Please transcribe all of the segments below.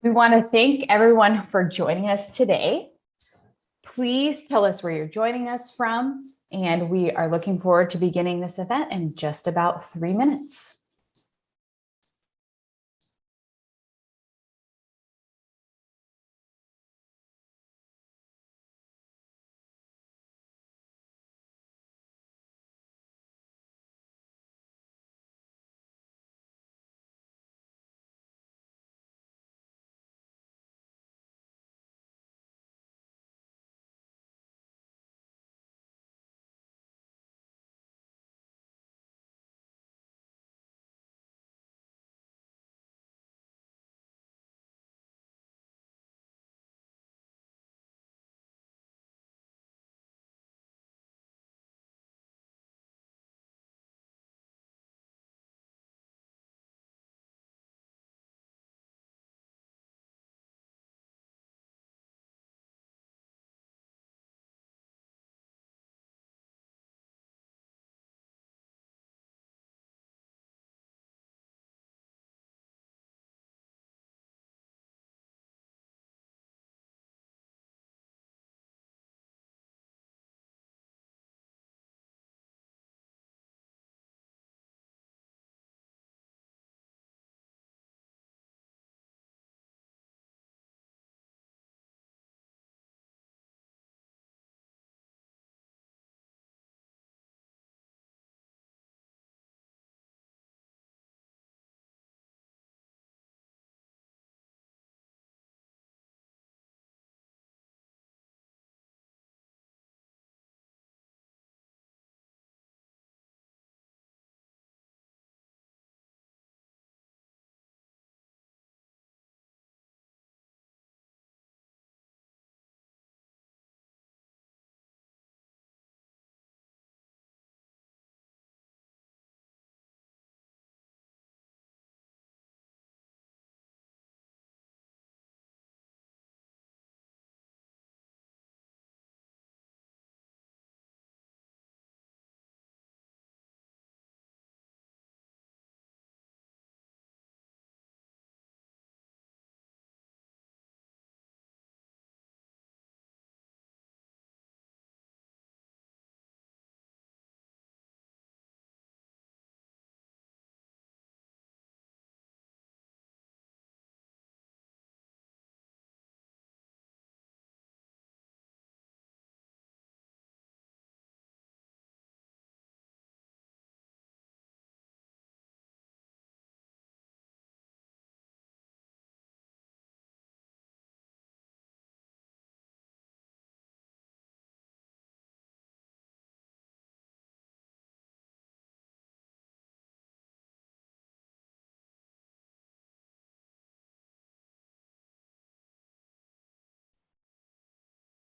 We want to thank everyone for joining us today. Please tell us where you're joining us from, and we are looking forward to beginning this event in just about 3 minutes.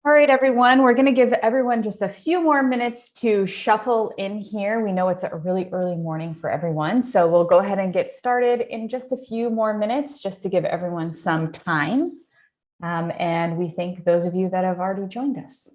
All right, everyone, we're going to give everyone just a few more minutes to shuffle in here. We know it's a really early morning for everyone, so we'll go ahead and get started in just a few more minutes just to give everyone some time. And we thank those of you that have already joined us.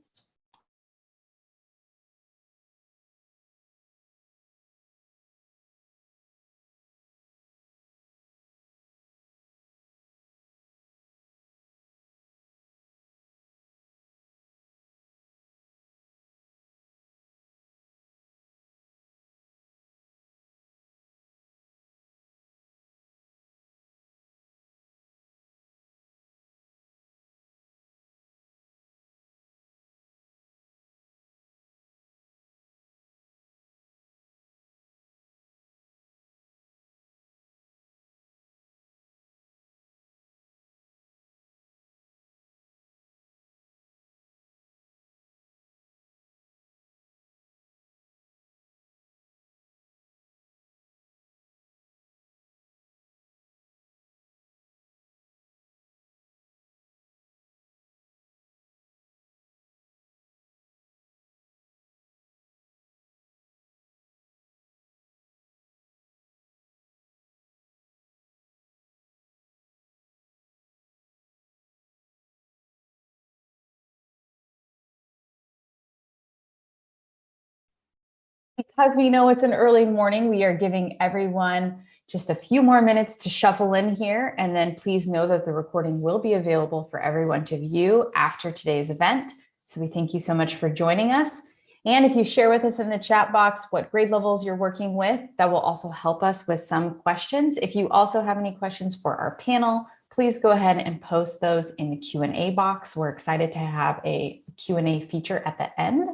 because we know it's an early morning, we are giving everyone just a few more minutes to shuffle in here. And then please know that the recording will be available for everyone to view after today's event. So we thank you so much for joining us. And if you share with us in the chat box what grade levels you're working with, that will also help us with some questions. If you also have any questions for our panel, please go ahead and post those in the Q&A box. We're excited to have a Q&A feature at the end.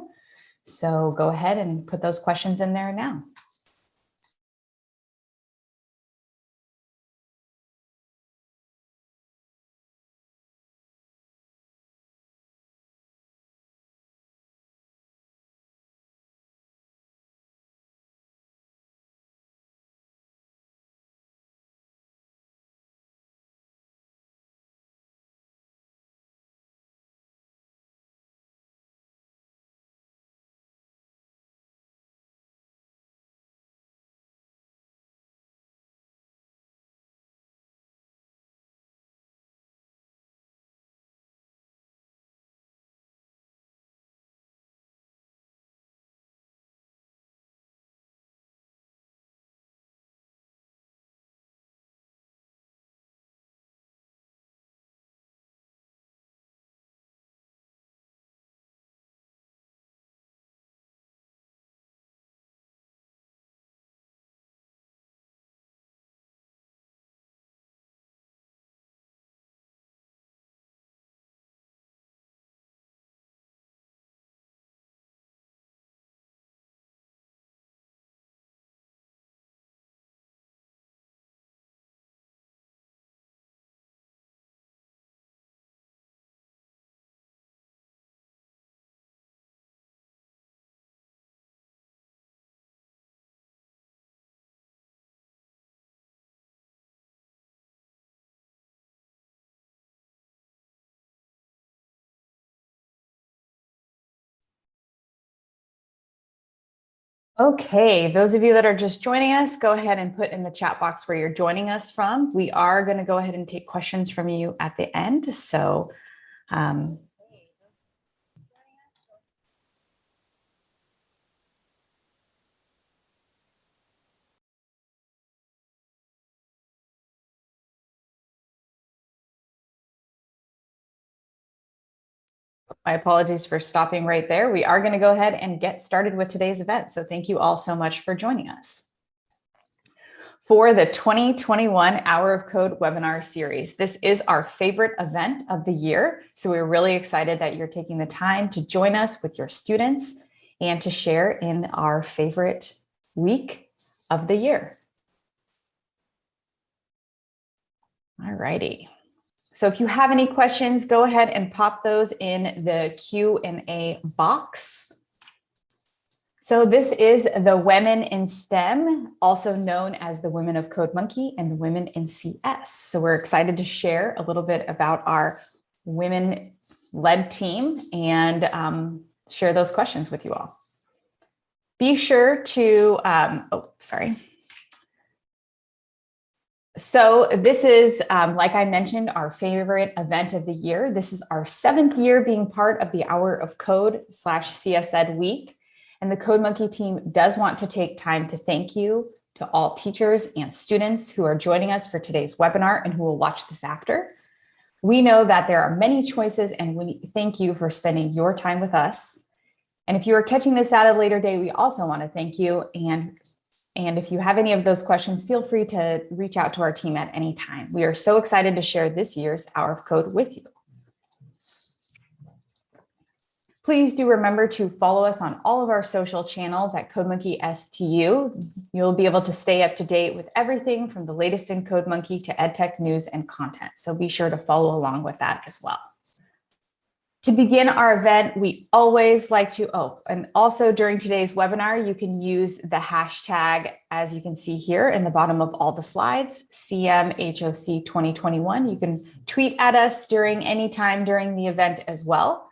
So go ahead and put those questions in there now. Okay, those of you that are just joining us, go ahead and put in the chat box where you're joining us from. We are going to go ahead and take questions from you at the end. So my apologies for stopping right there. We are going to go ahead and get started with today's event. So thank you all so much for joining us for the 2021 Hour of Code webinar series. This is our favorite event of the year. So we're really excited that you're taking the time to join us with your students and to share in our favorite week of the year. All righty. So if you have any questions, go ahead and pop those in the Q&A box. So this is the Women in STEM, also known as the Women of CodeMonkey and the Women in CS. So we're excited to share a little bit about our women-led team and share those questions with you all. Be sure to, So this is, like I mentioned, our favorite event of the year. This is our 7th year being part of the Hour of Code / CS Ed Week. And the CodeMonkey team does want to take time to thank you to all teachers and students who are joining us for today's webinar and who will watch this after. We know that there are many choices and we thank you for spending your time with us. And if you are catching this at a later date, we also want to thank you. And if you have any of those questions, feel free to reach out to our team at any time. We are so excited to share this year's Hour of Code with you. Please do remember to follow us on all of our social channels at CodeMonkey STU. You'll be able to stay up to date with everything from the latest in CodeMonkey to EdTech news and content. So be sure to follow along with that as well. To begin our event, we always like to, and also during today's webinar, you can use the hashtag, as you can see here in the bottom of all the slides, CMHOC 2021. You can tweet at us during any time during the event as well.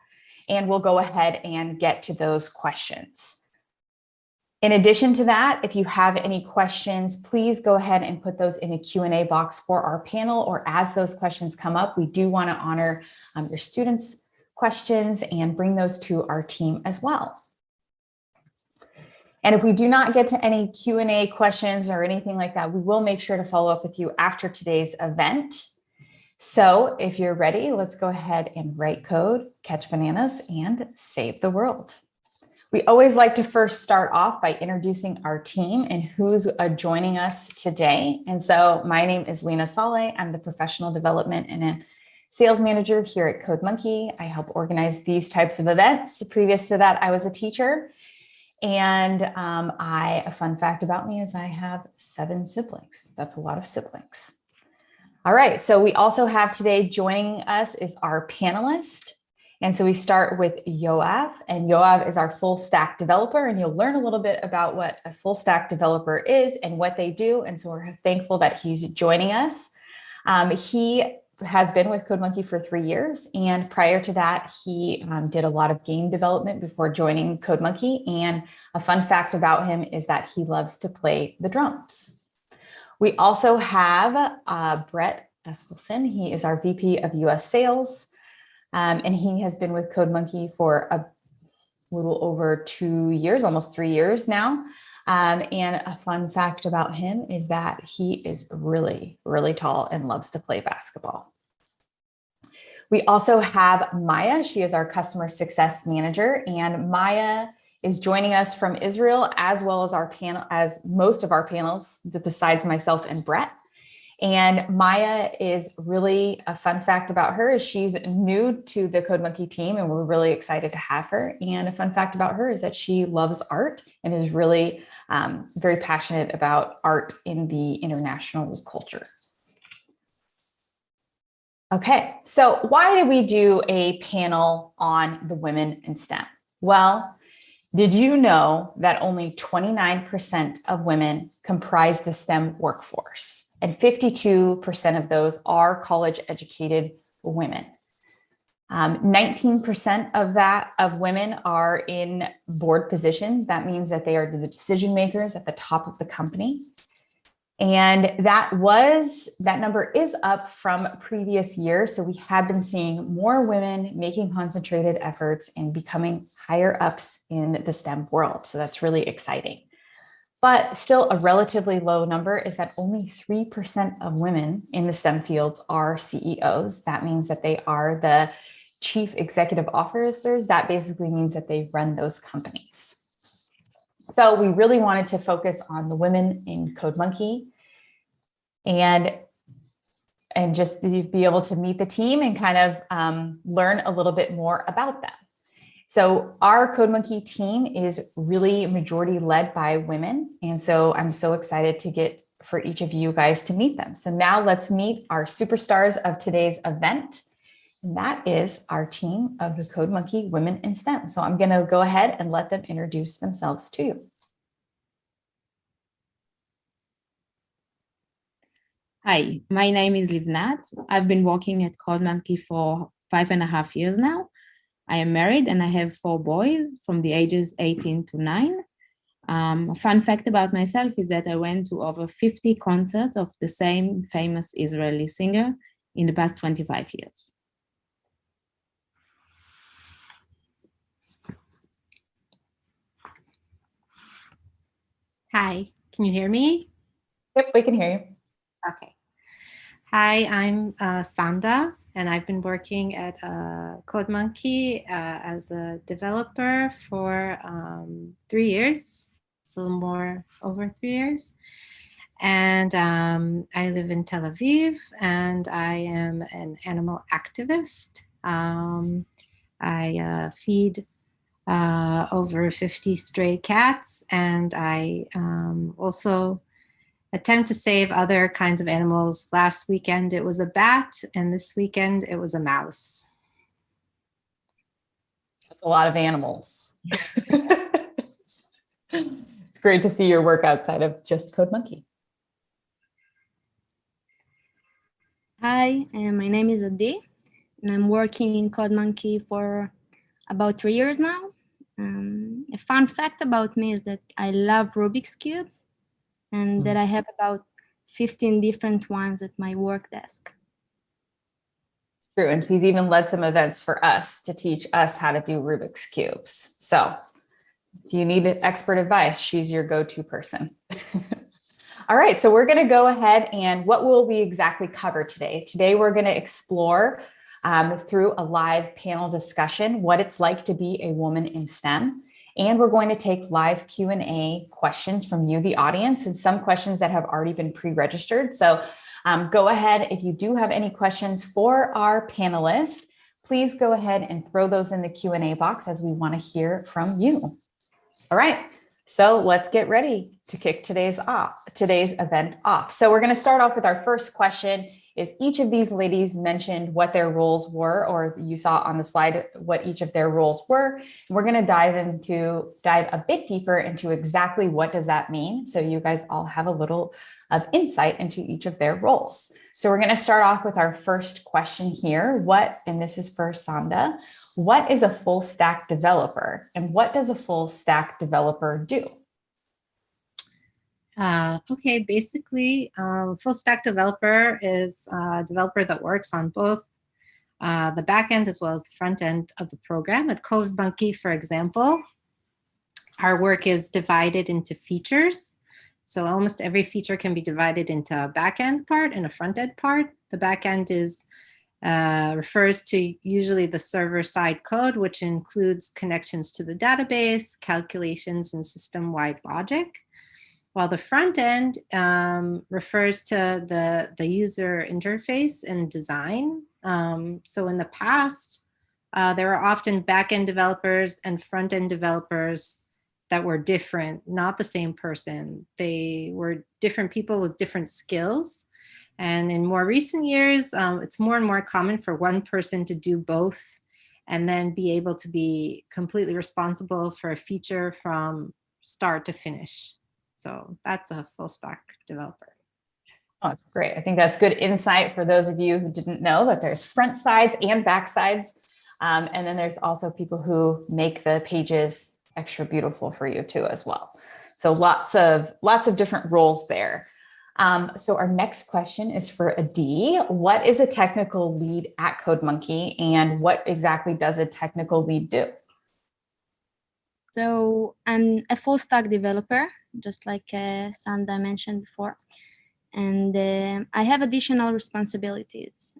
And we'll go ahead and get to those questions. In addition to that, if you have any questions, please go ahead and put those in a Q&A box for our panel, or as those questions come up, we do want to honor your students' questions and bring those to our team as well. And if we do not get to any Q&A questions or anything like that, we will make sure to follow up with you after today's event. So if you're ready, let's go ahead and write code, catch bananas, and save the world. We always like to first start off by introducing our team and who's joining us today. And so my name is Lena Saleh. I'm the professional development and a sales manager here at CodeMonkey. I help organize these types of events. Previous to that, I was a teacher. And a fun fact about me is I have 7 siblings. That's a lot of siblings. All right, so we also have today joining us is our panelist. And so we start with Yoav, and Yoav is our full stack developer, and you'll learn a little bit about what a full stack developer is and what they do. And so we're thankful that he's joining us. He has been with CodeMonkey for 3 years. And prior to that, he did a lot of game development before joining CodeMonkey. And a fun fact about him is that he loves to play the drums. We also have Brett Eskelson. He is our VP of US Sales. And he has been with CodeMonkey for a little over 2 years, almost 3 years now. And a fun fact about him is that he is really, really tall and loves to play basketball. We also have Maya. She is our customer success manager, and Maya is joining us from Israel, as well as our panel, as most of our panels, besides myself and Brett. And Maya is really a fun fact about her is she's new to the CodeMonkey team, and we're really excited to have her. And a fun fact about her is that she loves art and is really very passionate about art in the international culture. Okay, so why did we do a panel on the women in STEM? Well, did you know that only 29% of women comprise the STEM workforce? And 52% of those are college educated women. 19% of women are in board positions. That means that they are the decision makers at the top of the company. And that number is up from previous years. So we have been seeing more women making concentrated efforts and becoming higher ups in the STEM world. So that's really exciting. But still a relatively low number is that only 3% of women in the STEM fields are CEOs. That means that they are the chief executive officers. That basically means that they run those companies. So we really wanted to focus on the women in CodeMonkey and just be able to meet the team and kind of learn a little bit more about them. So our CodeMonkey team is really majority led by women. And so I'm so excited to get for each of you guys to meet them. So now let's meet our superstars of today's event. And that is our team of the CodeMonkey Women in STEM. So I'm going to go ahead and let them introduce themselves to you. Hi, my name is Livnat. I've been working at CodeMonkey for 5.5 years now. I am married and I have 4 boys from the ages 18 to 9. A fun fact about myself is that I went to over 50 concerts of the same famous Israeli singer in the past 25 years. Hi, can you hear me? Yep, we can hear you. Okay. Hi, I'm Sanda, and I've been working at CodeMonkey as a developer for 3 years, a little more over 3 years. And I live in Tel Aviv, and I am an animal activist. I feed over 50 stray cats, and I also attempt to save other kinds of animals. Last weekend it was a bat, and this weekend it was a mouse. That's a lot of animals. It's great to see your work outside of just CodeMonkey. Hi, my name is Adi, and I'm working in CodeMonkey for about 3 years now. A fun fact about me is that I love Rubik's Cubes, and that I have about 15 different ones at my work desk. True, and he's even led some events for us to teach us how to do Rubik's Cubes. So If you need expert advice, she's your go-to person. All right, so we're going to go ahead and what will we exactly cover today? Today, we're going to explore through a live panel discussion what it's like to be a woman in STEM. And we're going to take live Q&A questions from you, the audience, and some questions that have already been pre-registered. So go ahead, if you do have any questions for our panelists, please go ahead and throw those in the Q&A box as we want to hear from you. All right, so let's get ready to kick today's event off. So we're going to start off with our first question. Is each of these ladies mentioned what their roles were, or you saw on the slide what each of their roles were. And we're going to dive a bit deeper into exactly what does that mean, so you guys all have a little of insight into each of their roles. So we're going to start off with our first question here. And this is for Sanda, what is a full stack developer, and what does a full stack developer do? Okay, basically, full stack developer is a developer that works on both the back end as well as the front end of the program. At CodeMonkey, for example, our work is divided into features. So almost every feature can be divided into a back end part and a front end part. The back end refers to usually the server side code, which includes connections to the database, calculations, and system-wide logic. While the front end refers to the user interface and design. So in the past, there were often back-end developers and front-end developers that were different, not the same person. They were different people with different skills. And in more recent years, it's more and more common for one person to do both and then be able to be completely responsible for a feature from start to finish. So that's a full stack developer. Oh, that's great. I think that's good insight for those of you who didn't know that there's front sides and back sides. And then there's also people who make the pages extra beautiful for you too as well. So lots of different roles there. So our next question is for Adi. What is a technical lead at CodeMonkey, and what exactly does a technical lead do? So I'm a full stack developer, just like Sanda mentioned before. And I have additional responsibilities.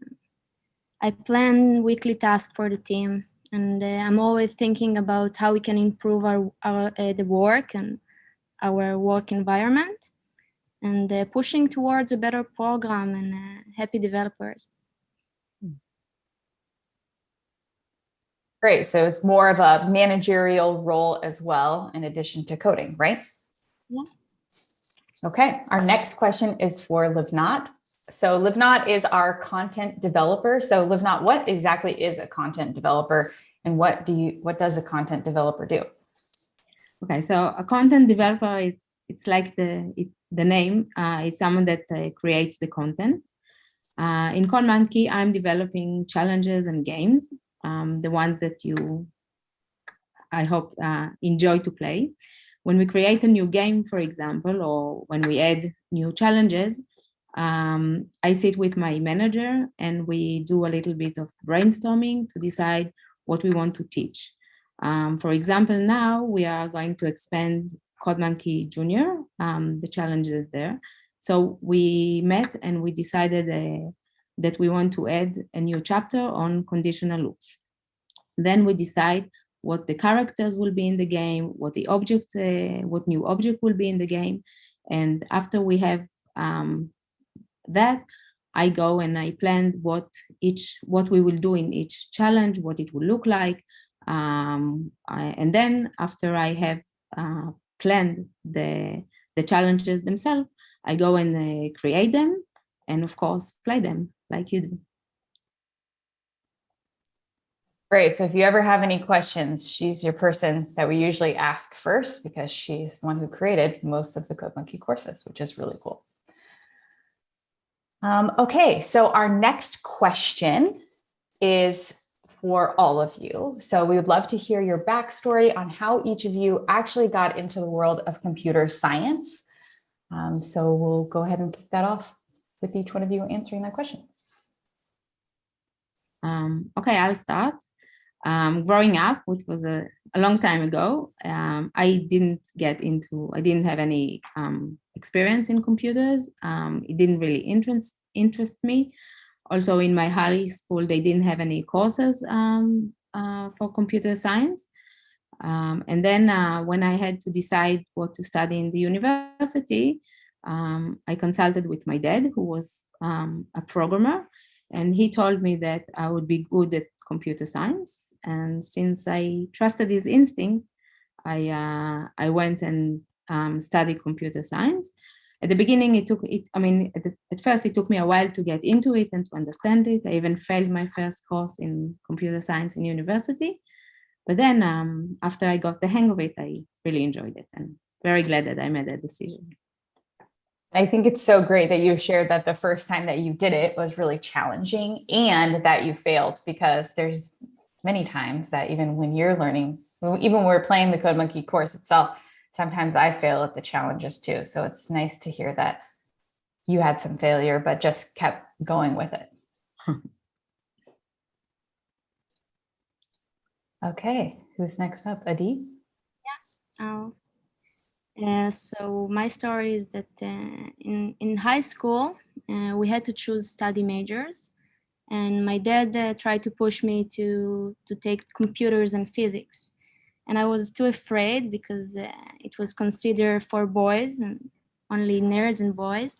I plan weekly tasks for the team, and I'm always thinking about how we can improve the work and our work environment, and pushing towards a better program and happy developers. Great. So it's more of a managerial role as well, in addition to coding, right? Yeah. Okay. Our next question is for Livnat. So Livnat is our content developer. So Livnat, what exactly is a content developer, and what does a content developer do? Okay, so a content developer, it's like the name. It's someone that creates the content. In CodeMonkey, I'm developing challenges and games, the ones that I hope, enjoy to play. When we create a new game, for example, or when we add new challenges, I sit with my manager and we do a little bit of brainstorming to decide what we want to teach. For example, now we are going to expand CodeMonkey Junior, the challenges there. So we met and we decided that we want to add a new chapter on conditional loops. Then we decide what the characters will be in the game, what new object will be in the game. And after we have that, I go and I plan what we will do in each challenge, what it will look like. And then after I have planned the challenges themselves, I go and create them and of course play them like you do. Great. So if you ever have any questions, she's your person that we usually ask first, because she's the one who created most of the CodeMonkey courses, which is really cool. Okay, so our next question is for all of you. So we would love to hear your backstory on how each of you actually got into the world of computer science. So we'll go ahead and kick that off with each one of you answering that question. Okay, I'll start. Growing up, which was a long time ago, I didn't have any experience in computers. It didn't really interest me. Also in my high school, they didn't have any courses for computer science. And then when I had to decide what to study in the university, I consulted with my dad, who was a programmer, and he told me that I would be good at computer science. And since I trusted his instinct, I went and studied computer science. At the beginning, at first it took me a while to get into it and to understand it. I even failed my first course in computer science in university. But then after I got the hang of it, I really enjoyed it and very glad that I made that decision. I think it's so great that you shared that the first time that you did it was really challenging and that you failed, because there's many times that even when you're learning, even when we're playing the CodeMonkey course itself, sometimes I fail at the challenges too. So it's nice to hear that you had some failure, but just kept going with it. Okay, who's next up? Adi? So my story is that in high school, we had to choose study majors. And my dad tried to push me to take computers and physics. And I was too afraid because it was considered for boys and only nerds and boys.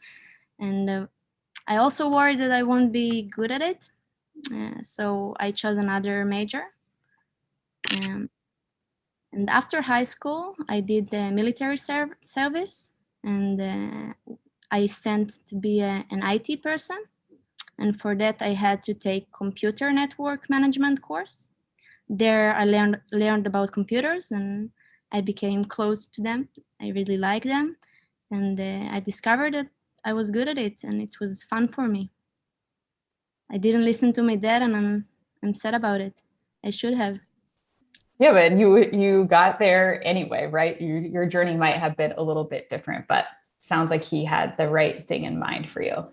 And I also worried that I won't be good at it. So I chose another major. And after high school, I did the military service, and I sent to be an IT person. And for that, I had to take computer network management course. There, I learned about computers, and I became close to them. I really like them, and I discovered that I was good at it, and it was fun for me. I didn't listen to my dad, and I'm sad about it. I should have. Yeah, but you got there anyway, right? Your journey might have been a little bit different, but sounds like he had the right thing in mind for you.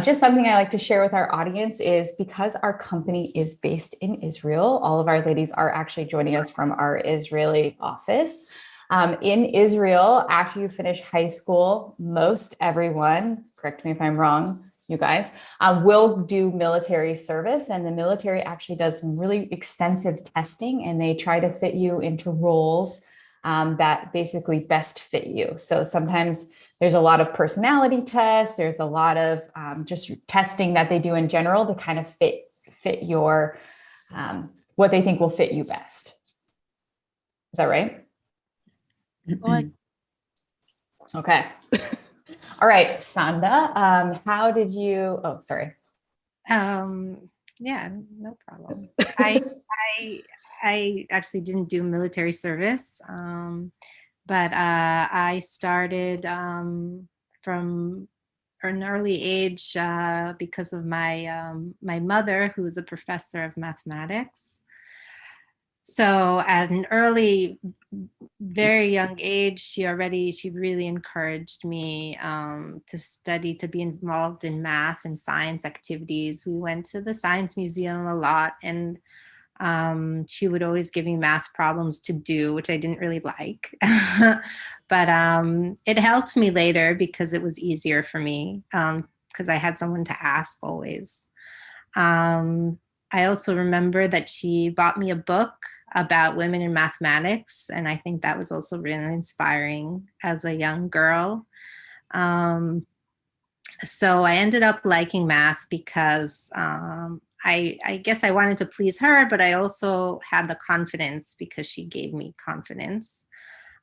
Just something I like to share with our audience is, because our company is based in Israel, all of our ladies are actually joining us from our Israeli office. In Israel, after you finish high school, most everyone, correct me if I'm wrong, you guys, will do military service. And the military actually does some really extensive testing, and they try to fit you into roles that basically best fit you. So sometimes there's a lot of personality tests. There's a lot of just testing that they do in general to kind of fit your, what they think will fit you best. Is that right? Okay. All right, Sanda, how did you, oh, sorry. Yeah, no problem. I actually didn't do military service, but I started from an early age because of my my mother, who was a professor of mathematics. So at an very young age, she really encouraged me to study, to be involved in math and science activities. We went to the science museum a lot, and she would always give me math problems to do, which I didn't really like. But it helped me later because it was easier for me because I had someone to ask always. I also remember that she bought me a book about women in mathematics, and I think that was also really inspiring as a young girl. So I ended up liking math because I guess I wanted to please her, but I also had the confidence because she gave me confidence.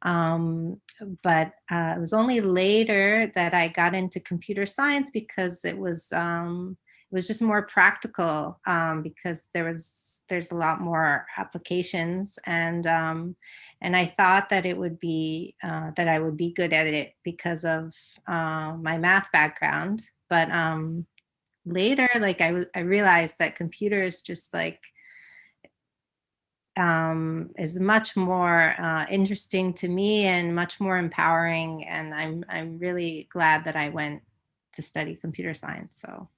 But it was only later that I got into computer science because it was just more practical because there's a lot more applications, and I thought that it would be that I would be good at it because of my math background. But later, like I realized that computers just like is much more interesting to me and much more empowering, and I'm really glad that I went to study computer science. So.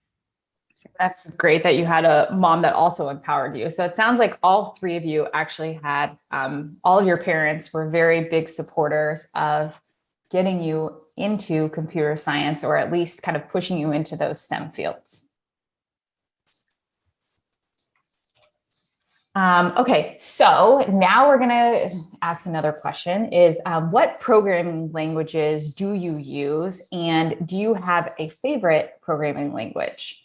That's great that you had a mom that also empowered you. So it sounds like all three of you actually had, all of your parents were very big supporters of getting you into computer science, or at least kind of pushing you into those STEM fields. Okay, so now we're going to ask another question is, what programming languages do you use? And do you have a favorite programming language?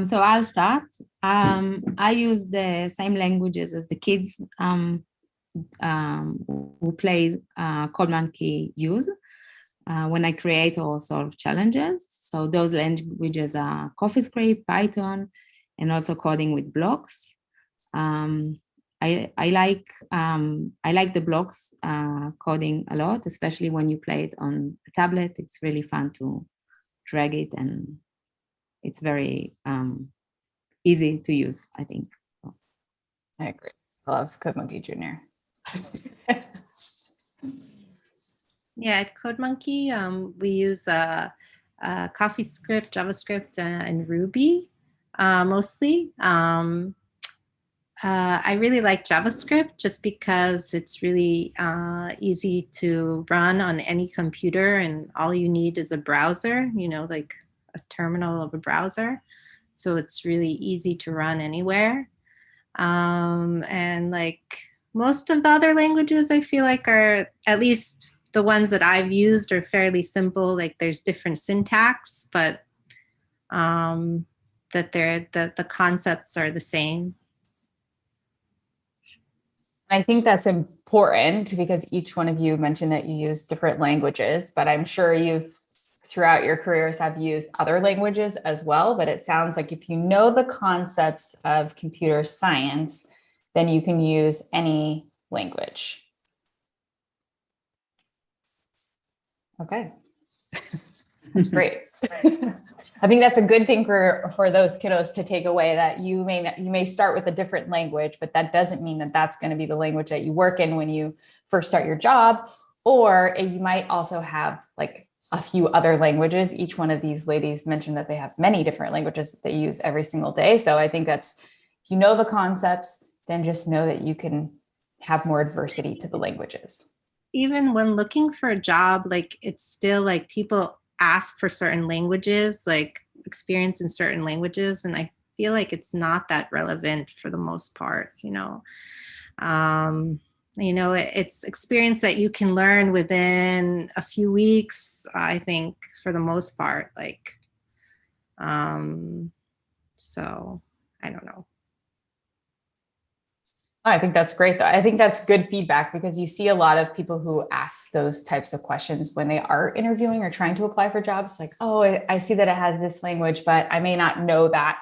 So I'll start. I use the same languages as the kids who play CodeMonkey use when I create or solve challenges. So those languages are CoffeeScript, Python, and also coding with blocks. I like the blocks coding a lot, especially when you play it on a tablet. It's really fun to drag it, and it's very easy to use, I think. So. I agree. I love CodeMonkey Jr. Yeah, at CodeMonkey, we use CoffeeScript, JavaScript, and Ruby mostly. I really like JavaScript just because it's really easy to run on any computer, and all you need is a browser, like a terminal of a browser. So it's really easy to run anywhere. And like most of the other languages, I feel like are, at least the ones that I've used, are fairly simple. Like there's different syntax, but that the concepts are the same. I think that's important because each one of you mentioned that you use different languages, but I'm sure you've throughout your careers have used other languages as well. But it sounds like if you know the concepts of computer science, then you can use any language. Okay. That's great. I think that's a good thing for those kiddos to take away, that you may start with a different language, but that doesn't mean that that's going to be the language that you work in when you first start your job. Or you might also have like a few other languages. Each one of these ladies mentioned that they have many different languages that they use every single day. So I think that's, if you know the concepts, then just know that you can have more adversity to the languages. Even when looking for a job, like it's still like people ask for certain languages, like experience in certain languages. And I feel like it's not that relevant for the most part, it's experience that you can learn within a few weeks, I think, for the most part, like, so I don't know. I think that's great, though. I think that's good feedback because you see a lot of people who ask those types of questions when they are interviewing or trying to apply for jobs. Like, oh, I see that it has this language, but I may not know that.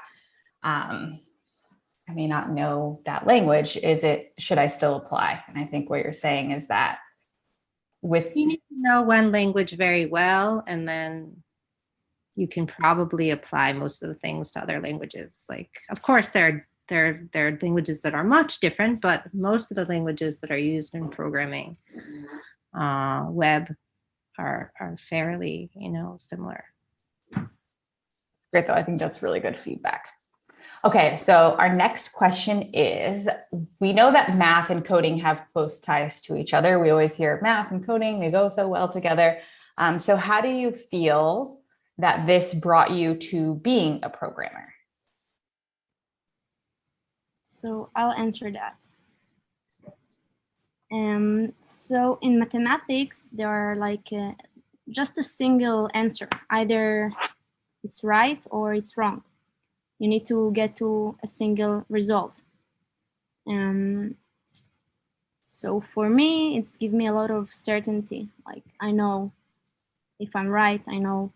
I may not know that language. Should I still apply? And I think what you're saying is that you need to know one language very well, and then you can probably apply most of the things to other languages. Like, of course, there are languages that are much different, but most of the languages that are used in programming web are fairly, similar. Great, though. I think that's really good feedback. Okay, so our next question is, we know that math and coding have close ties to each other. We always hear math and coding, they go so well together. So how do you feel that this brought you to being a programmer? So I'll answer that. So in mathematics, there are like just a single answer. Either it's right or it's wrong. You need to get to a single result. So for me, it's given me a lot of certainty. Like I know if I'm right, I know.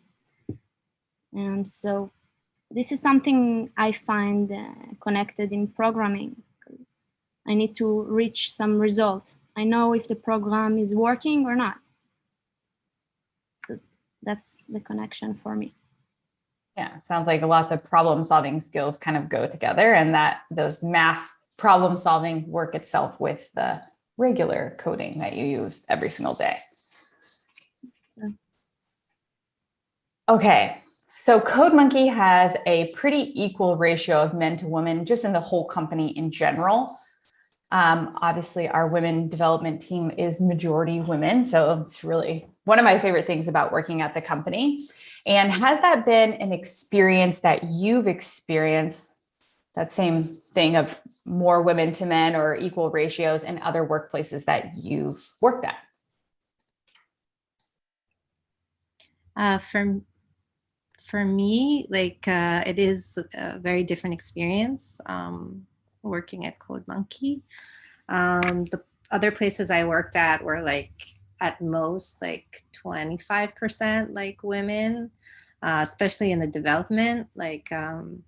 And so this is something I find connected in programming. I need to reach some result. I know if the program is working or not. So that's the connection for me. Yeah, sounds like lots of problem solving skills kind of go together, and that those math problem solving work itself with the regular coding that you use every single day. Okay. So CodeMonkey has a pretty equal ratio of men to women just in the whole company in general. Obviously, our women development team is majority women. So it's really one of my favorite things about working at the company. And has that been an experience that you've experienced, that same thing of more women to men or equal ratios in other workplaces that you've worked at? For me, like it is a very different experience working at CodeMonkey. The other places I worked at were like at most like 25% like women, especially in the development. And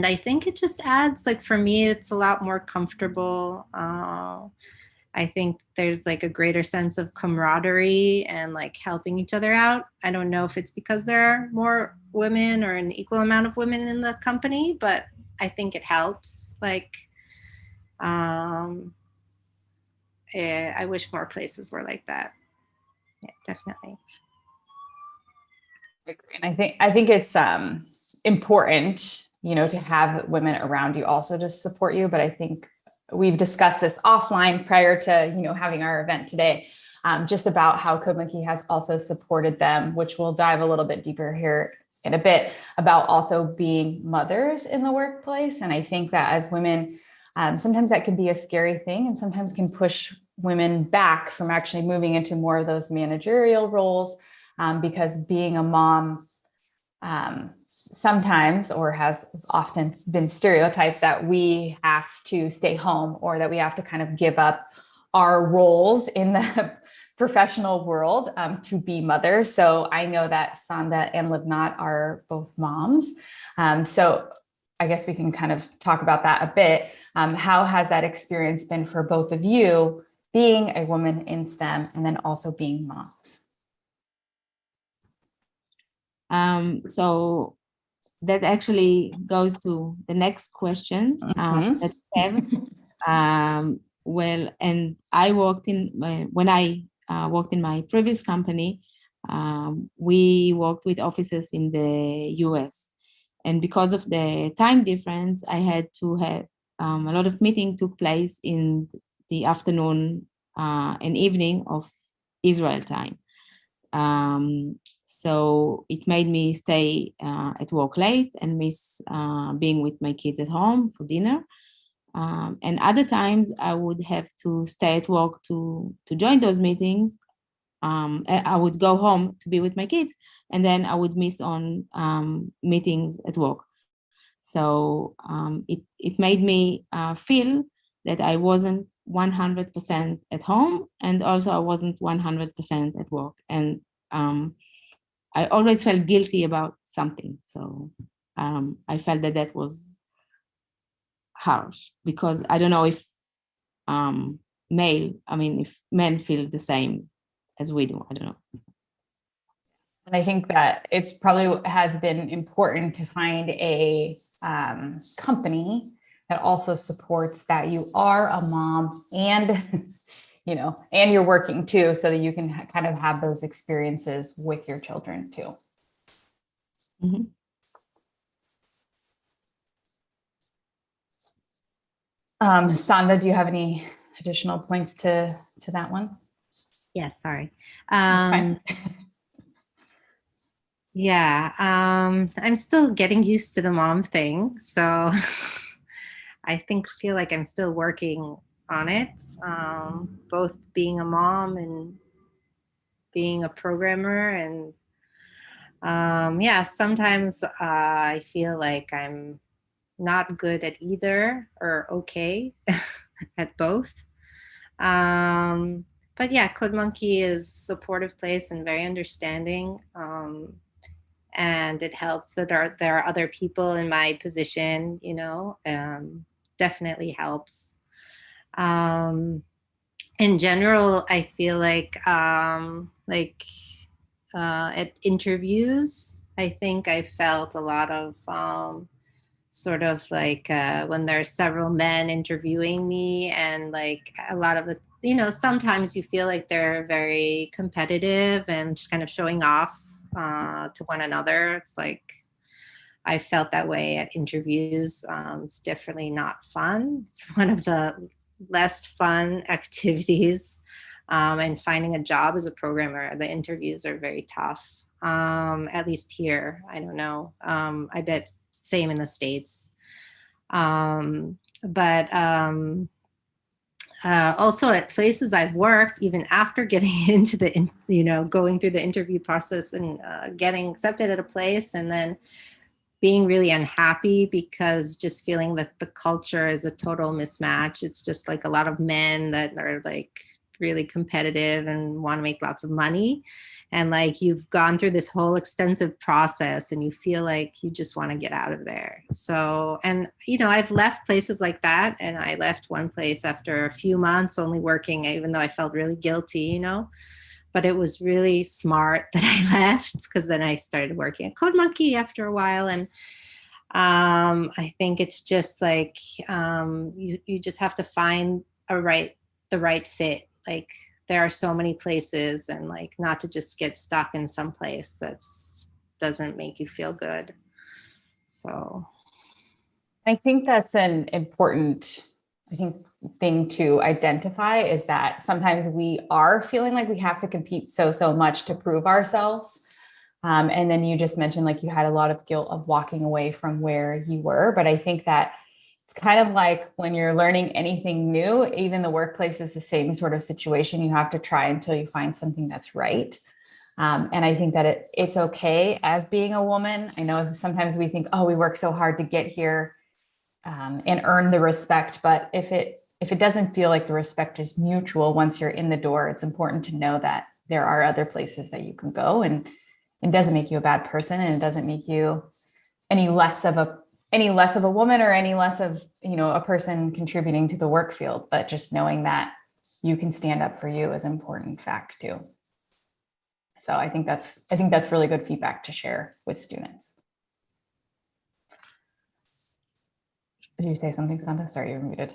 I think it just adds, like, for me, it's a lot more comfortable. I think there's like a greater sense of camaraderie and like helping each other out. I don't know if it's because there are more women or an equal amount of women in the company, but I think it helps. Like, I wish more places were like that. Yeah, definitely. And I think it's important, to have women around you also to support you. But I think we've discussed this offline prior to, having our event today, just about how CodeMonkey has also supported them, which we'll dive a little bit deeper here in a bit, about also being mothers in the workplace. And I think that as women, sometimes that can be a scary thing and sometimes can push women back from actually moving into more of those managerial roles, because being a mom sometimes, or has often been stereotyped, that we have to stay home or that we have to kind of give up our roles in the professional world to be mothers. So I know that Sanda and Livnat are both moms. So I guess we can kind of talk about that a bit. How has that experience been for both of you, being a woman in STEM and then also being moms? So that actually goes to the next question. Well, and I worked when I worked in my previous company, we worked with offices in the US. And because of the time difference, I had to have a lot of meetings took place in the afternoon and evening of Israel time. So it made me stay at work late and miss being with my kids at home for dinner. And other times I would have to stay at work to join those meetings. I would go home to be with my kids, and then I would miss on meetings at work. So it made me feel that I wasn't 100% at home, and also I wasn't 100% at work. And I always felt guilty about something. So I felt that was harsh, because I don't know if if men feel the same as we do. I don't know. And I think that it's probably has been important to find a company that also supports that you are a mom and, and you're working too, so that you can kind of have those experiences with your children too. Mm-hmm. Sanda, do you have any additional points to that one? Yeah, sorry. I'm still getting used to the mom thing. So I feel like I'm still working on it, both being a mom and being a programmer. And sometimes I feel like I'm not good at either, or okay at both. But yeah, CodeMonkey is a supportive place and very understanding. And it helps that there are other people in my position, definitely helps. In general, I feel like at interviews, I think I felt a lot of sort of like when there's several men interviewing me, and like a lot of the, sometimes you feel like they're very competitive and just kind of showing off to one another. It's like, I felt that way at interviews. It's definitely not fun. It's one of the less fun activities. And finding a job as a programmer, the interviews are very tough. At least here, I don't know. I bet same in the States. Also at places I've worked, even after getting into the, going through the interview process and getting accepted at a place, and then being really unhappy because just feeling that the culture is a total mismatch. It's just like a lot of men that are like really competitive and want to make lots of money. And like you've gone through this whole extensive process and you feel like you just want to get out of there. So, and I've left places like that, and I left one place after a few months only working, even though I felt really guilty, but it was really smart that I left, because then I started working at CodeMonkey after a while. And I think it's just like you just have to find the right fit. Like there are so many places, and like not to just get stuck in some place that doesn't make you feel good. So I think that's an important, thing to identify, is that sometimes we are feeling like we have to compete so much to prove ourselves. And then you just mentioned like you had a lot of guilt of walking away from where you were. But I think that it's kind of like when you're learning anything new, even the workplace is the same sort of situation. You have to try until you find something that's right. And I think that it's okay as being a woman. I know sometimes we think, oh, we work so hard to get here and earn the respect. But if it doesn't feel like the respect is mutual once you're in the door, it's important to know that there are other places that you can go, and it doesn't make you a bad person, and it doesn't make you any less of a woman, or any less of, a person contributing to the work field. But just knowing that you can stand up for you is an important fact too. So I think that's really good feedback to share with students. Did you say something, Sanda? Sorry, you're muted.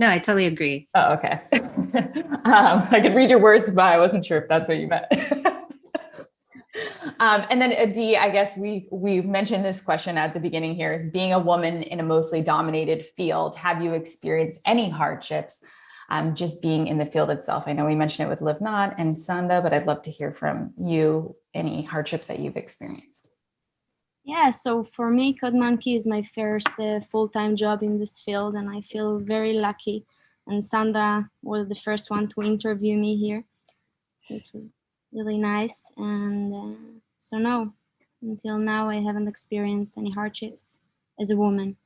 no, I totally agree. Oh, okay. I could read your words, but I wasn't sure if that's what you meant. And then Adi, I guess we mentioned this question at the beginning here, is being a woman in a mostly dominated field, have you experienced any hardships just being in the field itself? I know we mentioned it with Livnat and Sanda, but I'd love to hear from you any hardships that you've experienced. Yeah, so for me, CodeMonkey is my first full-time job in this field, and I feel very lucky. And Sanda was the first one to interview me here, so it was really nice. And so no, until now, I haven't experienced any hardships as a woman.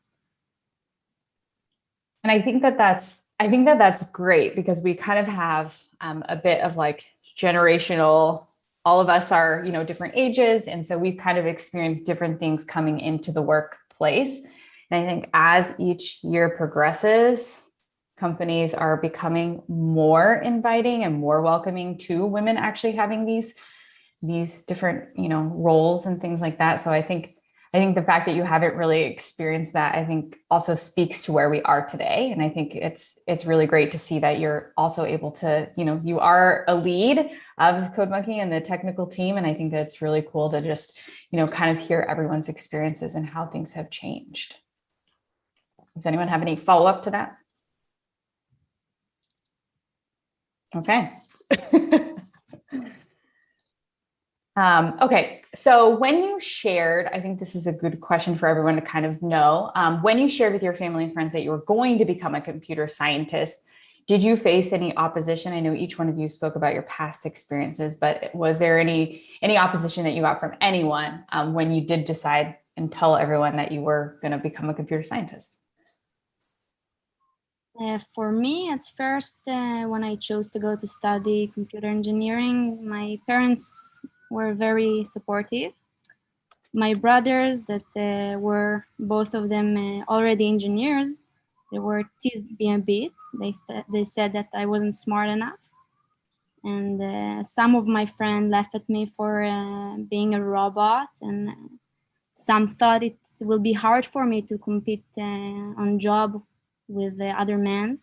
And I think that's great, because we kind of have a bit of like generational, all of us are, different ages. And so we've kind of experienced different things coming into the workplace. And I think as each year progresses, companies are becoming more inviting and more welcoming to women actually having these different, roles and things like that. So I think the fact that you haven't really experienced that, I think also speaks to where we are today. And I think it's really great to see that you're also able to, you are a lead of CodeMonkey and the technical team. And I think that's really cool to just, kind of hear everyone's experiences and how things have changed. Does anyone have any follow-up to that? Okay. Okay, so when you shared, I think this is a good question for everyone to kind of know, when you shared with your family and friends that you were going to become a computer scientist, did you face any opposition? I know each one of you spoke about your past experiences, but was there any opposition that you got from anyone when you did decide and tell everyone that you were going to become a computer scientist? For me, at first, when I chose to go to study computer engineering, my parents were very supportive. My brothers, that were both of them already engineers, they were teased me a bit. They said that I wasn't smart enough. And some of my friends laughed at me for being a robot, and some thought it will be hard for me to compete on job with the other men,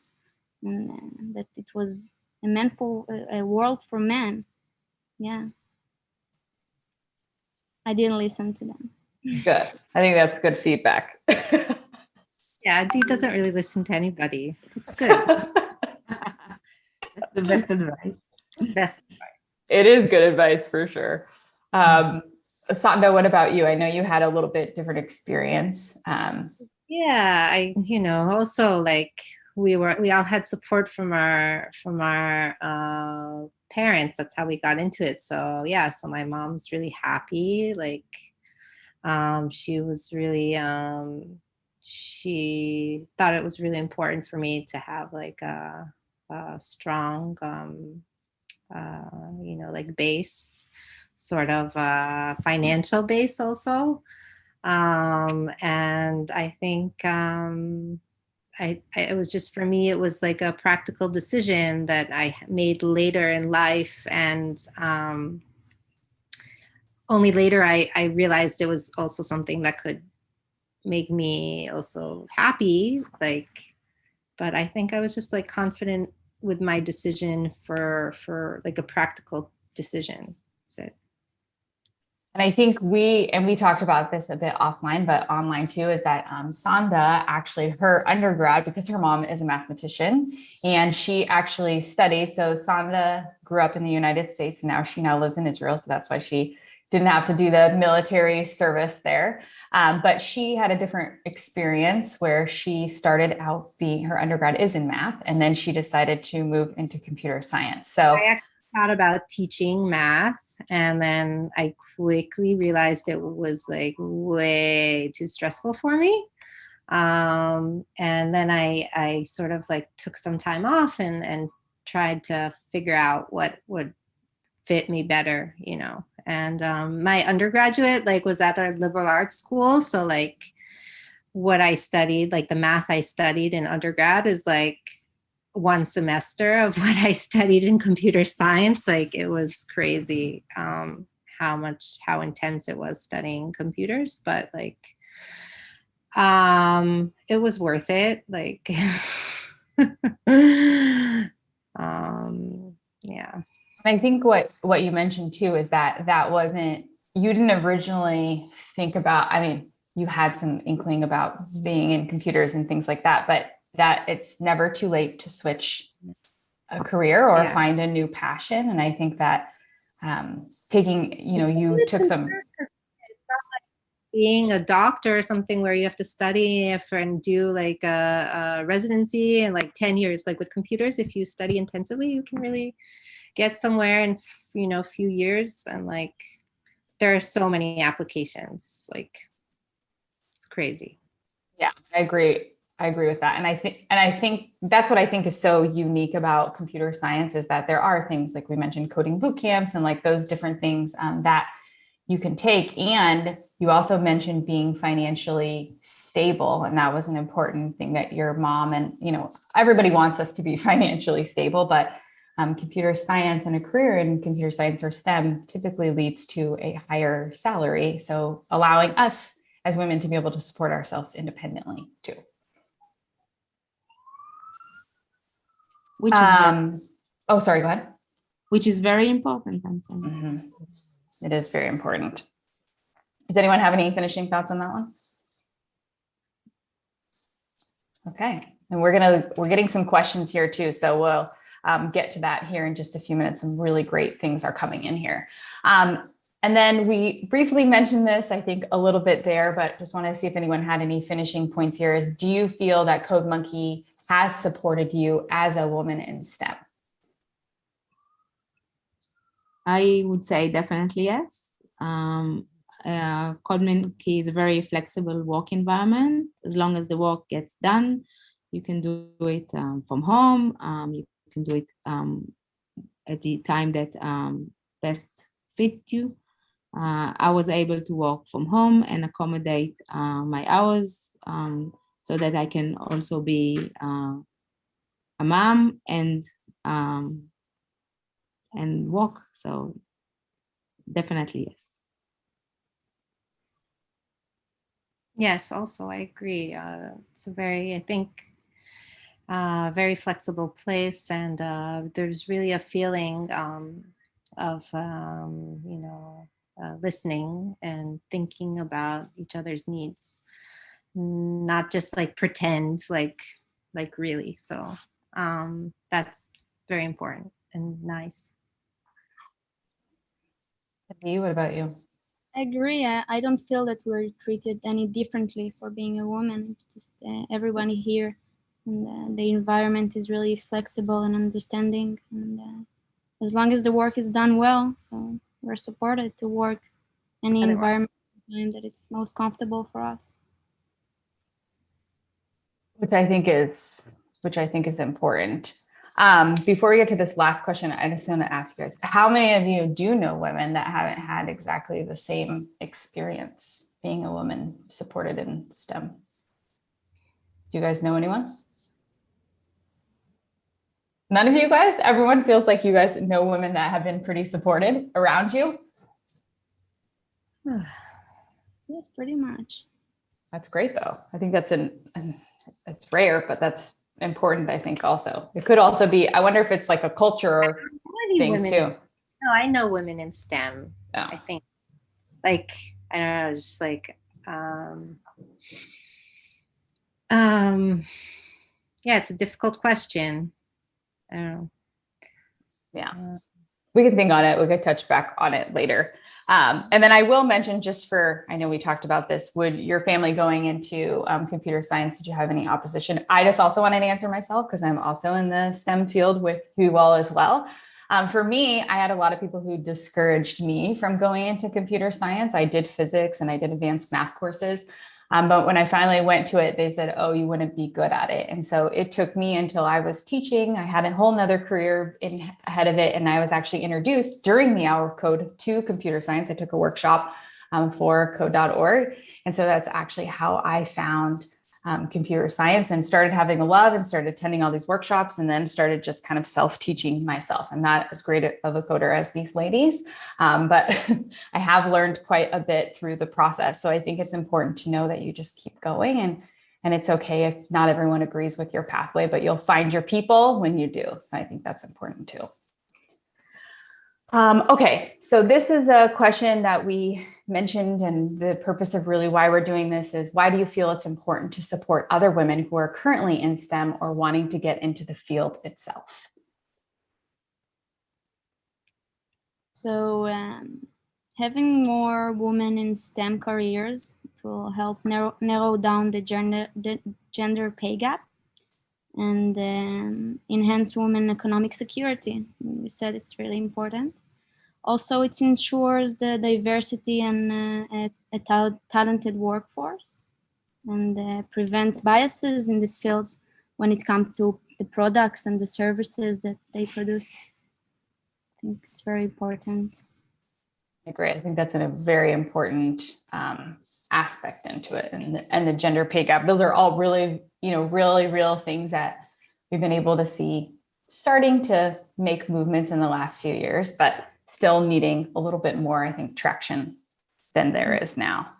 and that it was a world for men. Yeah. I didn't listen to them. Good. I think that's good feedback. Yeah, Dee doesn't really listen to anybody. It's good. That's the best advice. Best advice. It is good advice for sure. Sanda, what about you? I know you had a little bit different experience. Yeah, also like we all had support from our parents. That's how we got into it. So yeah, so my mom's really happy. Like she was really she thought it was really important for me to have like a strong like base, sort of financial base also. And I think it was just, for me, it was like a practical decision that I made later in life. And only later I realized it was also something that could make me also happy. Like, but I think I was just like confident with my decision for like a practical decision. That's it. And I think we talked about this a bit offline, but online too, is that Sanda actually, her undergrad, because her mom is a mathematician and she actually studied. So Sanda grew up in the United States and now she lives in Israel. So that's why she didn't have to do the military service there. But she had a different experience where she started out her undergrad is in math, and then she decided to move into computer science. So I actually thought about teaching math, and then I quickly realized it was like way too stressful for me. And then I sort of like took some time off and tried to figure out what would fit me better, And my undergraduate was at a liberal arts school. So like what I studied, like the math I studied in undergrad is like one semester of what I studied in computer science. Like it was crazy how intense it was studying computers, but like it was worth it. Like yeah. I think what you mentioned too is that you didn't originally think about, I mean, you had some inkling about being in computers and things like that, but that it's never too late to switch a career or find a new passion. And I think that taking, you took some. Being a doctor or something where you have to study and do like a residency and like 10 years, like with computers, if you study intensively, you can really get somewhere in, a few years. And like, there are so many applications, like it's crazy. Yeah, I agree with that. And I think that's what I think is so unique about computer science is that there are things like we mentioned coding boot camps and like those different things that you can take. And you also mentioned being financially stable. And that was an important thing that your mom and, everybody wants us to be financially stable, but computer science and a career in computer science or STEM typically leads to a higher salary. So allowing us as women to be able to support ourselves independently too. Which is sorry, go ahead. Which is very important, I'm saying. Mm-hmm. It is very important. Does anyone have any finishing thoughts on that one? Okay. And we're getting some questions here too. So we'll get to that here in just a few minutes. Some really great things are coming in here. And then we briefly mentioned this, I think a little bit there, but just want to see if anyone had any finishing points here is, do you feel that CodeMonkey has supported you as a woman in STEM? I would say definitely yes. CodeMonkey is a very flexible work environment. As long as the work gets done, you can do it from home. You can do it at the time that best fit you. I was able to work from home and accommodate my hours so that I can also be a mom and work. So definitely yes. Yes, also I agree. It's a very, I think, very flexible place, and there's really a feeling of listening and thinking about each other's needs, not just like pretend like really. So that's very important and nice. What about you? I agree. I don't feel that we're treated any differently for being a woman. Just everyone here, and the environment is really flexible and understanding. And as long as the work is done well, so we're supported to work any environment that it's most comfortable for us. Which I think is important. Before we get to this last question, I just want to ask you guys, how many of you do know women that haven't had exactly the same experience being a woman supported in STEM? Do you guys know anyone? None of you guys? Everyone feels like you guys know women that have been pretty supported around you? Yes, pretty much. That's great though. I think that's it's rare, but that's important, I think also. It could also be, I wonder if it's like a culture thing too. No, I know women in STEM. Oh. I think like, I don't know, it's just like, yeah, it's a difficult question. I don't know. Yeah, we can think on it. We could touch back on it later. And then I will mention, just for, I know we talked about this, would your family going into computer science, did you have any opposition? I just also wanted to answer myself because I'm also in the STEM field with you all as well. For me, I had a lot of people who discouraged me from going into computer science. I did physics and I did advanced math courses. But when I finally went to it, they said, oh, you wouldn't be good at it. And so it took me until I was teaching. I had a whole nother career ahead of it. And I was actually introduced during the hour of code to computer science. I took a workshop for code.org. And so that's actually how I found computer science and started having a love and started attending all these workshops and then started just kind of self-teaching myself. I'm not as great of a coder as these ladies, but I have learned quite a bit through the process. So I think it's important to know that you just keep going, and it's okay if not everyone agrees with your pathway, but you'll find your people when you do. So I think that's important too. Okay, so this is a question that we mentioned, and the purpose of really why we're doing this is, why do you feel it's important to support other women who are currently in STEM or wanting to get into the field itself? So having more women in STEM careers will help narrow down the gender pay gap and enhance women economic security. We said it's really important. Also, it ensures the diversity and a talented workforce, and prevents biases in these fields when it comes to the products and the services that they produce. I think it's very important. I agree. I think that's a very important aspect into it, and the gender pay gap. Those are all really, really real things that we've been able to see starting to make movements in the last few years, but still needing a little bit more, I think, traction than there is now.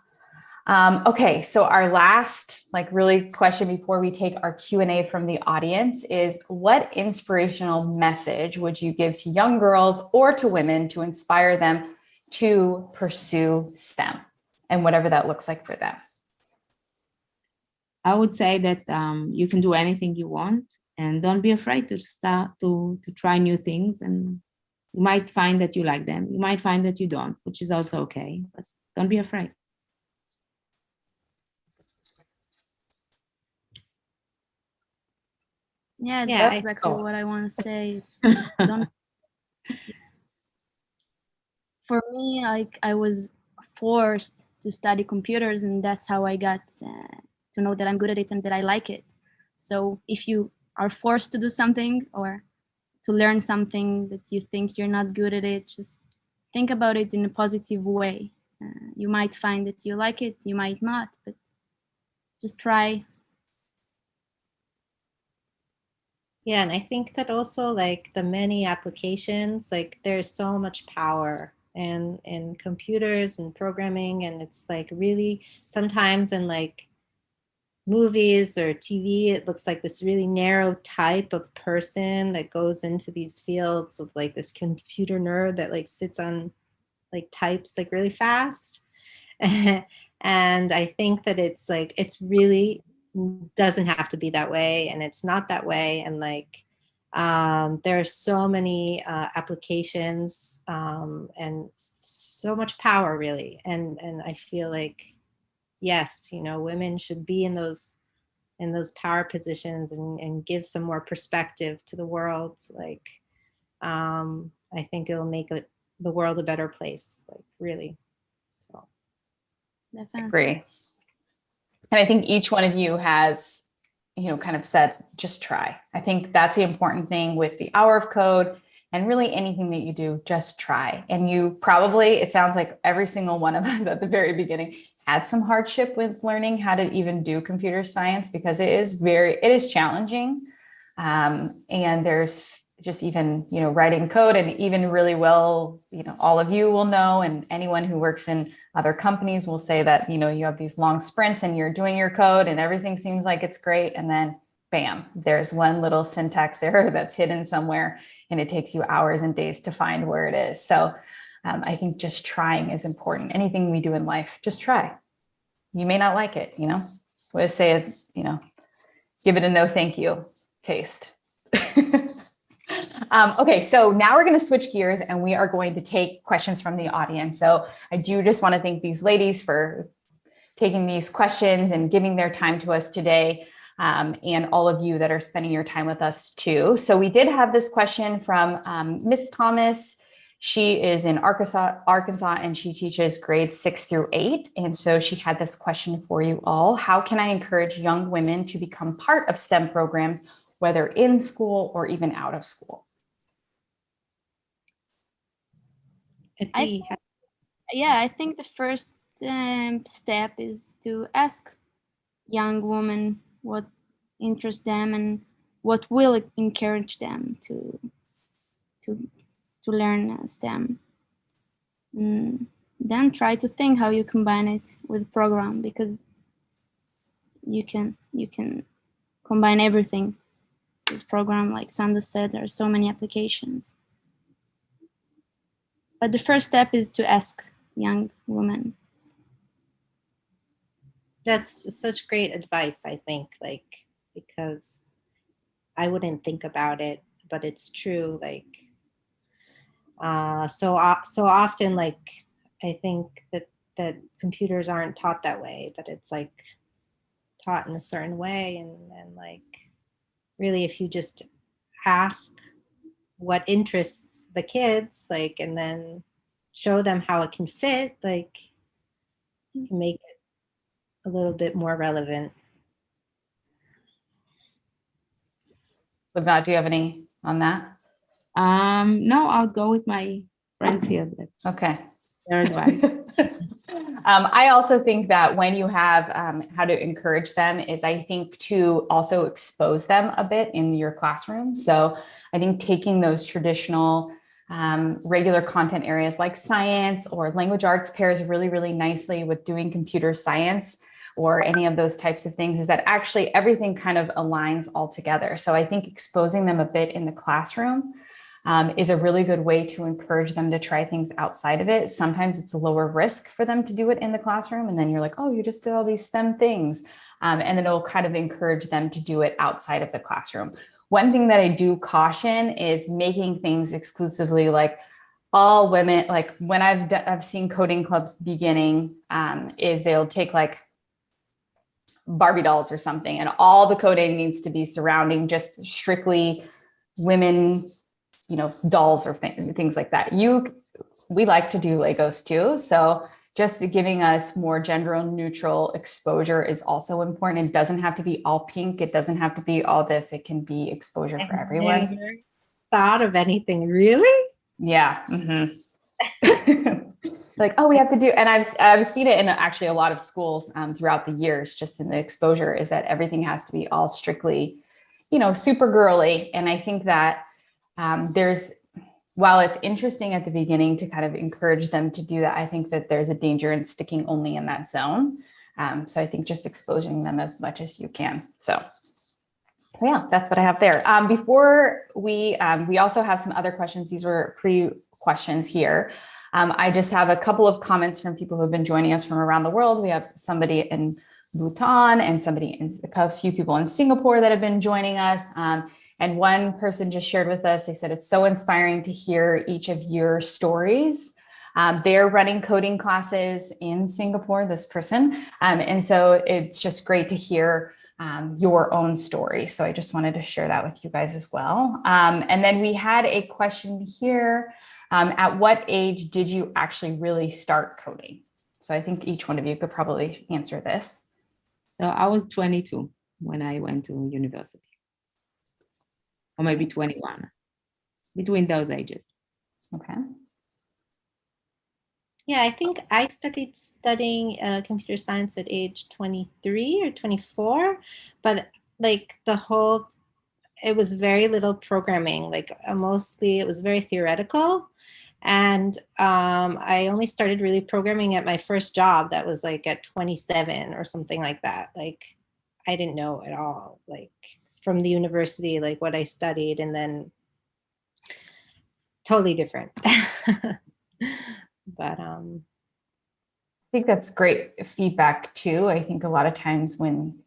Okay, so our last really question before we take our Q&A from the audience is, what inspirational message would you give to young girls or to women to inspire them to pursue STEM and whatever that looks like for them? I would say that you can do anything you want, and don't be afraid to start to try new things, and you might find that you like them. You might find that you don't, which is also okay, but don't be afraid. Yeah, that's exactly what I want to say. It's just don't. For me, I was forced to study computers, and that's how I got to know that I'm good at it and that I like it. So if you are forced to do something or to learn something that you think you're not good at it, just think about it in a positive way. You might find that you like it, you might not, but just try. Yeah, and I think that also the many applications, there's so much power in computers and programming, and it's really sometimes in movies or TV, it looks like this really narrow type of person that goes into these fields of like this computer nerd that like sits on like types like really fast. And I think that it's like, it's really doesn't have to be that way, and it's not that way. And like, there are so many applications and so much power really. And I feel like, yes, you know, women should be in those power positions and give some more perspective to the world. Like, I think it'll make the world a better place, like really. So Definitely. Agree. And I think each one of you has, you know, kind of said, just try. I think that's the important thing with the hour of code and really anything that you do, just try. And you probably, it sounds like every single one of us at the very beginning had some hardship with learning how to even do computer science, because it is challenging. And there's just even, you know, writing code, and even really well, you know, all of you will know, and anyone who works in other companies will say that, you know, you have these long sprints and you're doing your code and everything seems like it's great. And then bam, there's one little syntax error that's hidden somewhere, and it takes you hours and days to find where it is. So I think just trying is important. Anything we do in life, just try. You may not like it, you know, we say it, you know, give it a no thank you taste. Okay, so now we're going to switch gears and we are going to take questions from the audience. So I do just want to thank these ladies for taking these questions and giving their time to us today, and all of you that are spending your time with us too. So we did have this question from Miss Thomas. She is in Arkansas, and she teaches grades 6 through 8. And so she had this question for you all. How can I encourage young women to become part of STEM programs, whether in school or even out of school? I think the first step is to ask young women what interests them and what will encourage them to learn STEM. Then try to think how you combine it with the program, because you can combine everything. This program, like Sanda said, there are so many applications. But the first step is to ask young women. that's such great advice, I think, like, because I wouldn't think about it, but it's true. Like, so often, like, I think that computers aren't taught that way, that it's like taught in a certain way. And like, really, if you just ask what interests the kids, like, and then show them how it can fit, like, you can make it a little bit more relevant. Livnat, do you have any on that? No, I'll go with my friends here. Okay. Their advice. I also think that when you have how to encourage them is, I think, to also expose them a bit in your classroom. So I think taking those traditional regular content areas like science or language arts pairs really, really nicely with doing computer science or any of those types of things, is that actually everything kind of aligns all together. So I think exposing them a bit in the classroom is a really good way to encourage them to try things outside of it. Sometimes it's a lower risk for them to do it in the classroom. And then you're like, oh, you just did all these STEM things. And then it'll kind of encourage them to do it outside of the classroom. One thing that I do caution is making things exclusively like all women. Like when I've seen coding clubs beginning, is they'll take like Barbie dolls or something, and all the coding needs to be surrounding just strictly women, you know, dolls or things like that. We like to do Legos too. So just giving us more gender neutral exposure is also important. It doesn't have to be all pink. It doesn't have to be all this. It can be exposure for everyone. Never thought of anything, really? Yeah. Mm-hmm. Like, oh, we have to do, and I've seen it in actually a lot of schools throughout the years, just in the exposure, is that everything has to be all strictly, you know, super girly. And I think that while it's interesting at the beginning to kind of encourage them to do that, I think that there's a danger in sticking only in that zone. So I think just exposing them as much as you can. So yeah, that's what I have there. Before we also have some other questions. These were pre-questions here. I just have a couple of comments from people who have been joining us from around the world. We have somebody in Bhutan and a few people in Singapore that have been joining us. And one person just shared with us, they said, it's so inspiring to hear each of your stories. They're running coding classes in Singapore, this person. And so it's just great to hear your own story. So I just wanted to share that with you guys as well. And then we had a question here. At what age did you actually really start coding? So I think each one of you could probably answer this. So I was 22 when I went to university, or maybe 21, between those ages. Okay. Yeah, I think I started studying computer science at age 23 or 24, but like it was very little programming, like mostly it was very theoretical. And I only started really programming at my first job that was like at 27 or something like that. Like I didn't know at all, like from the university, like what I studied, and then totally different. But I think that's great feedback too. I think a lot of times when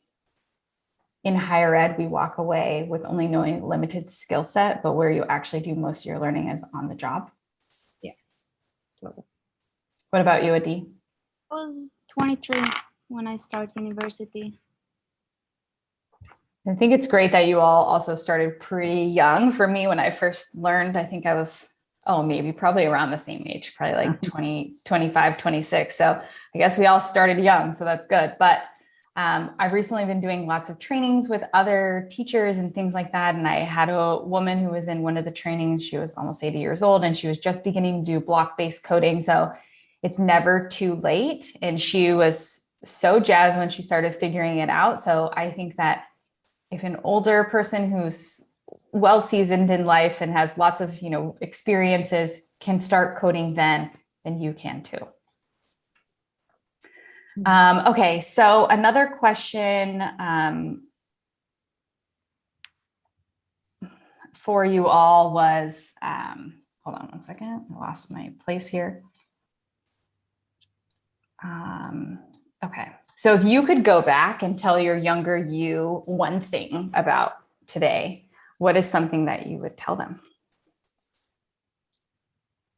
in higher ed, we walk away with only knowing limited skill set, but where you actually do most of your learning is on the job. Yeah. Totally. What about you, Adi? I was 23 when I started university. I think it's great that you all also started pretty young. For me, when I first learned, I think I was, probably around the same age, probably like 20, 25, 26. So I guess we all started young, so that's good. But I've recently been doing lots of trainings with other teachers and things like that. And I had a woman who was in one of the trainings. She was almost 80 years old and she was just beginning to do block-based coding. So it's never too late. And she was so jazzed when she started figuring it out. So I think that if an older person who's well seasoned in life and has lots of, experiences can start coding then you can too. Okay, so another question for you all was, hold on one second, I lost my place here. Okay, so if you could go back and tell your younger you one thing about today, what is something that you would tell them?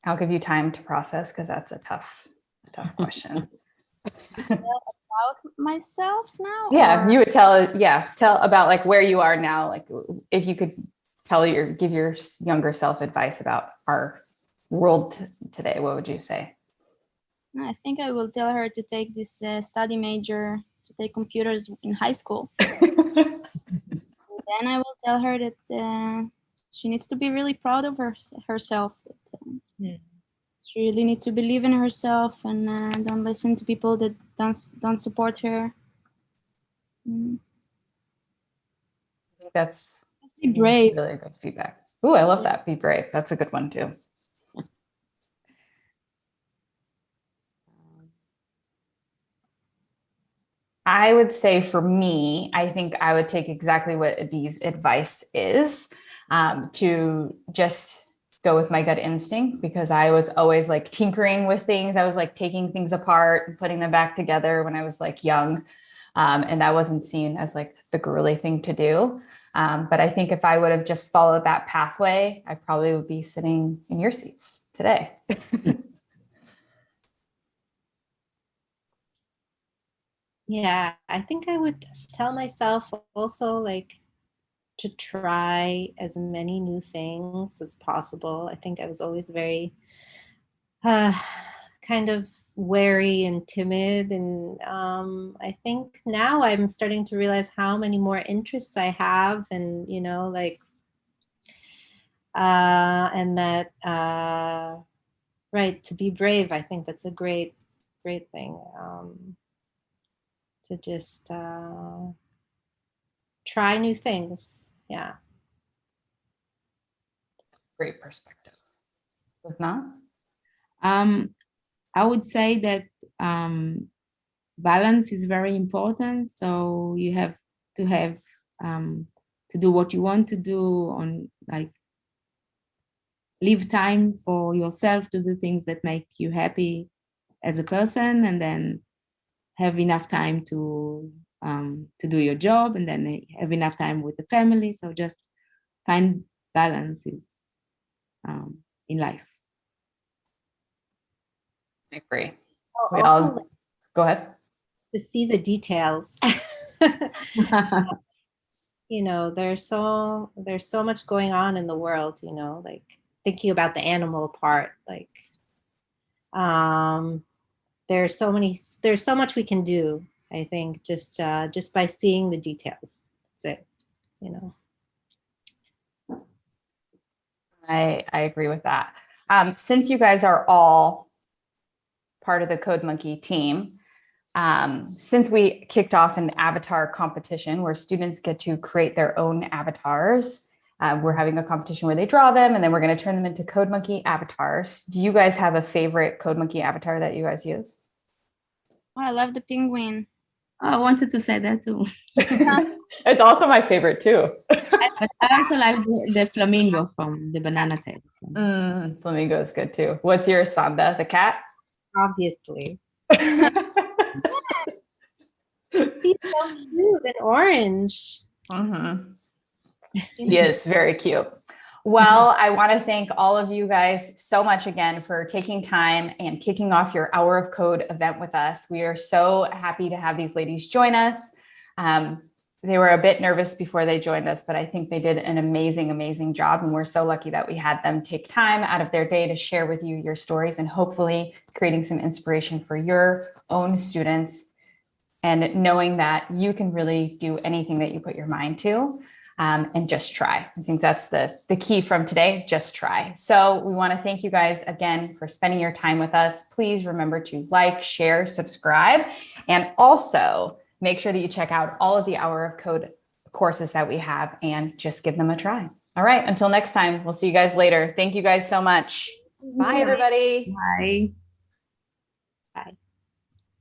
I'll give you time to process because that's a tough question. About myself now? Yeah, or- you would tell about like where you are now. Like if you could give your younger self advice about our world today, what would you say? I think I will tell her to take this study major, to take computers in high school. Then I will tell her that she needs to be really proud of herself. That she really needs to believe in herself and don't listen to people that don't support her. I think that's Be brave. really good feedback. Ooh, I love that. Be brave. That's a good one too. I would say for me, I think I would take exactly what Adi's advice is, to just go with my gut instinct, because I was always like tinkering with things. I was like taking things apart and putting them back together when I was like young. And that wasn't seen as like the girly thing to do. But I think if I would have just followed that pathway, I probably would be sitting in your seats today. Yeah, I think I would tell myself also like to try as many new things as possible. I think I was always very kind of wary and timid, and I think now I'm starting to realize how many more interests I have, and and that right, to be brave. I think that's a great thing. To just try new things. Yeah. Great perspective. Livnat? I would say that balance is very important. So you have to do what you want to do, on like leave time for yourself to do things that make you happy as a person, and then have enough time to do your job, and then have enough time with the family. So just find balances in life. I agree. Also, all go ahead. To see the details. You know, there's so much going on in the world, you know, like thinking about the animal part, like there's so much we can do, I think, just by seeing the details. That's it, you know. I agree with that. Since you guys are all part of the CodeMonkey team, since we kicked off an avatar competition where students get to create their own avatars, we're having a competition where they draw them, and then we're going to turn them into CodeMonkey avatars. Do you guys have a favorite CodeMonkey avatar that you guys use? Oh, I love the penguin. Oh, I wanted to say that too. It's also my favorite too. But I also like the flamingo from the Banana Tales. Flamingo is good too. What's your Sanda, the cat? Obviously. He's so cute and orange. He is very cute. Well, I want to thank all of you guys so much again for taking time and kicking off your Hour of Code event with us. We are so happy to have these ladies join us. They were a bit nervous before they joined us, but I think they did an amazing, amazing job. And we're so lucky that we had them take time out of their day to share with you your stories, and hopefully creating some inspiration for your own students, and knowing that you can really do anything that you put your mind to. And just try. I think that's the key from today, just try. So we want to thank you guys again for spending your time with us. Please remember to like, share, subscribe, and also make sure that you check out all of the Hour of Code courses that we have and just give them a try. All right, until next time, we'll see you guys later. Thank you guys so much. Bye, everybody. Bye.